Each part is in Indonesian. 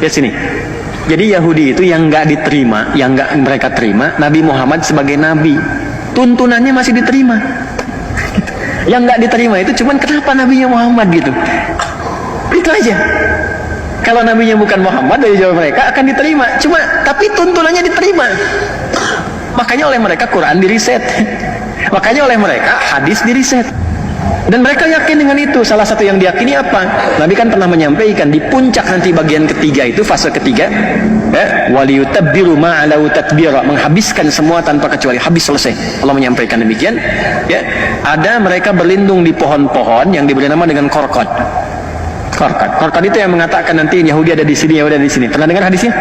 Lihat sini. Jadi Yahudi itu yang nggak diterima, yang nggak mereka terima Nabi Muhammad sebagai nabi, tuntunannya masih diterima. Yang nggak diterima itu cuman kenapa nabinya Muhammad gitu. Itu aja. Kalau nabinya bukan Muhammad, dari jawab mereka akan diterima. Cuma tapi tuntunannya diterima. Makanya oleh mereka Quran diriset. Makanya oleh mereka hadis diriset. Dan mereka yakin dengan itu. Salah satu yang diyakini apa? Nabi kan pernah menyampaikan di puncak nanti bagian ketiga itu, fase ketiga, waliyutabbiru ma'alau tatbira, menghabiskan semua tanpa kecuali, habis, selesai. Allah menyampaikan demikian. Ya, ada mereka berlindung di pohon-pohon yang diberi nama dengan korkot. Korkot itu yang mengatakan nanti Yahudi ada di sini, Yahudi ada di sini. Pernah dengar hadisnya?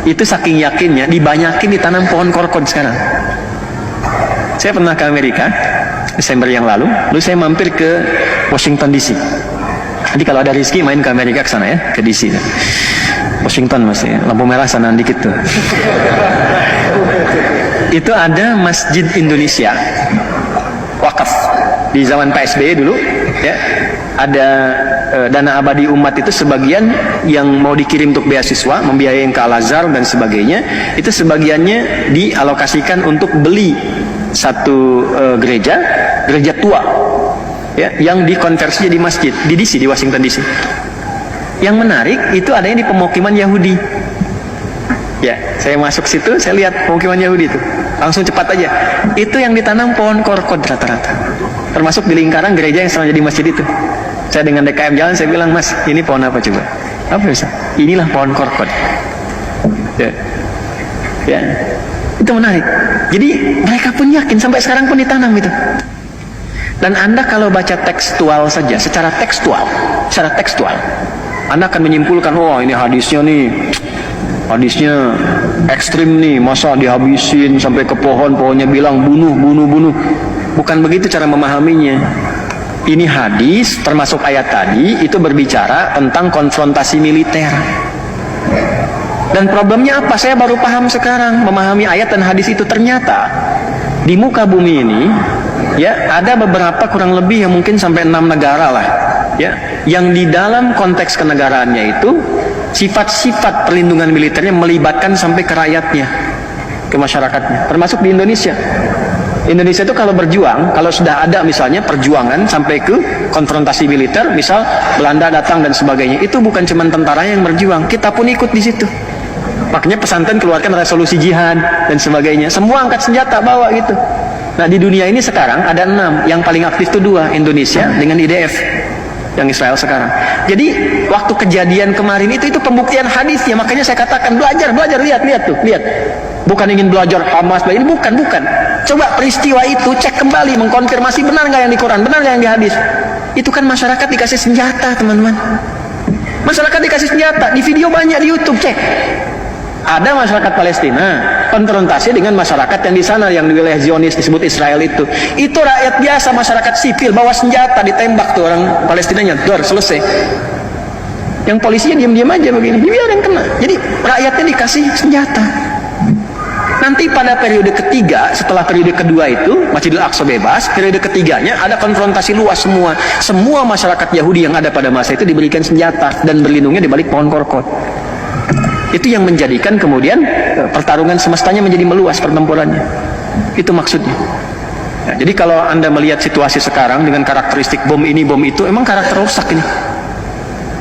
Itu saking yakinnya dibanyakin ditanam pohon korkot sekarang. Saya pernah ke Amerika Desember yang lalu saya mampir ke Washington DC. Jadi kalau ada rezeki main ke Amerika ke sana ya, ke DC. Washington masih lampu merah sana dikit tuh. Itu ada Masjid Indonesia wakaf di zaman PSBY dulu ya. Ada dana abadi umat itu sebagian yang mau dikirim untuk beasiswa, membiayai ke Al-Azhar dan sebagainya, itu sebagiannya dialokasikan untuk beli satu gereja tua ya, yang dikonversi jadi masjid di DC, di Washington DC. Yang menarik itu adanya di pemukiman Yahudi ya. Saya masuk situ, saya lihat pemukiman Yahudi itu langsung cepat aja, itu yang ditanam pohon korkot rata-rata, termasuk di lingkaran gereja yang sekarang jadi masjid itu. Saya dengan DKM jalan, saya bilang, Mas, ini pohon apa coba? Apa bisa? Inilah pohon korkot ya. Ya, itu menarik. Jadi mereka pun yakin, sampai sekarang pun ditanam itu. Dan Anda kalau baca tekstual saja, secara tekstual Anda akan menyimpulkan, oh ini hadisnya ekstrim nih, masa dihabisin sampai ke pohonnya bilang bunuh. Bukan begitu cara memahaminya. Ini hadis termasuk ayat tadi itu berbicara tentang konfrontasi militer. Dan problemnya apa? Saya baru paham sekarang memahami ayat dan hadis itu. Ternyata di muka bumi ini ya ada beberapa kurang lebih yang mungkin sampai 6 negara lah ya, yang di dalam konteks kenegaraannya itu sifat-sifat perlindungan militernya melibatkan sampai ke rakyatnya, ke masyarakatnya, termasuk di Indonesia. Indonesia itu kalau berjuang, kalau sudah ada misalnya perjuangan sampai ke konfrontasi militer, misal Belanda datang dan sebagainya, itu bukan cuma tentara yang berjuang, kita pun ikut di situ. Makanya pesantren keluarkan resolusi jihad dan sebagainya, semua angkat senjata bawa gitu. Nah di dunia ini sekarang ada 6, yang paling aktif itu 2, Indonesia dengan IDF yang Israel sekarang. Jadi waktu kejadian kemarin itu pembuktian hadisnya. Makanya saya katakan belajar, lihat. Bukan ingin belajar Hamas, ini bukan. Coba peristiwa itu cek kembali, mengkonfirmasi benar nggak yang di Quran, benar nggak yang di hadis. Itu kan masyarakat dikasih senjata, teman-teman. Masyarakat dikasih senjata, di video banyak di YouTube, cek. Ada masyarakat Palestina konfrontasi dengan masyarakat yang di sana, yang di wilayah Zionis disebut Israel itu rakyat biasa, masyarakat sipil bawa senjata, ditembak tuh orang Palestinanya, selesai. Yang polisinya diam-diam aja begini, biar yang kena. Jadi rakyatnya dikasih senjata. Nanti pada periode ketiga, setelah periode kedua itu Masjidil Aqsa bebas, periode ketiganya ada konfrontasi luas semua masyarakat Yahudi yang ada pada masa itu diberikan senjata dan berlindungnya di balik pohon korkot. Itu yang menjadikan kemudian pertarungan semestanya menjadi meluas pertempurannya. Itu maksudnya. Ya, jadi kalau Anda melihat situasi sekarang dengan karakteristik bom ini, bom itu, emang karakter rusak ini.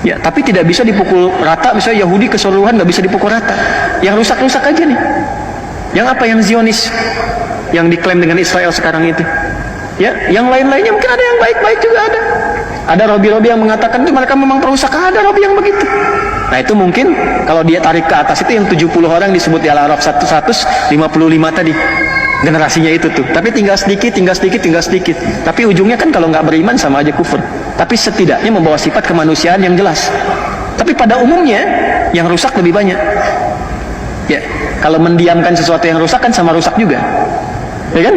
Ya, tapi tidak bisa dipukul rata. Misalnya Yahudi keseluruhan nggak bisa dipukul rata. Yang rusak-rusak aja nih. Yang apa? Yang Zionis, yang diklaim dengan Israel sekarang itu. Ya, yang lain-lainnya mungkin ada yang baik-baik juga ada. Ada Robi-Robi yang mengatakan itu mereka memang perusak. Ada Robi yang begitu. Nah itu mungkin kalau dia tarik ke atas itu yang 70 orang disebut di Al-Araf 155 tadi. Generasinya itu tuh. Tapi tinggal sedikit. Tapi ujungnya kan kalau nggak beriman sama aja kufur. Tapi setidaknya membawa sifat kemanusiaan yang jelas. Tapi pada umumnya yang rusak lebih banyak. Ya, kalau mendiamkan sesuatu yang rusak kan sama rusak juga. Ya kan?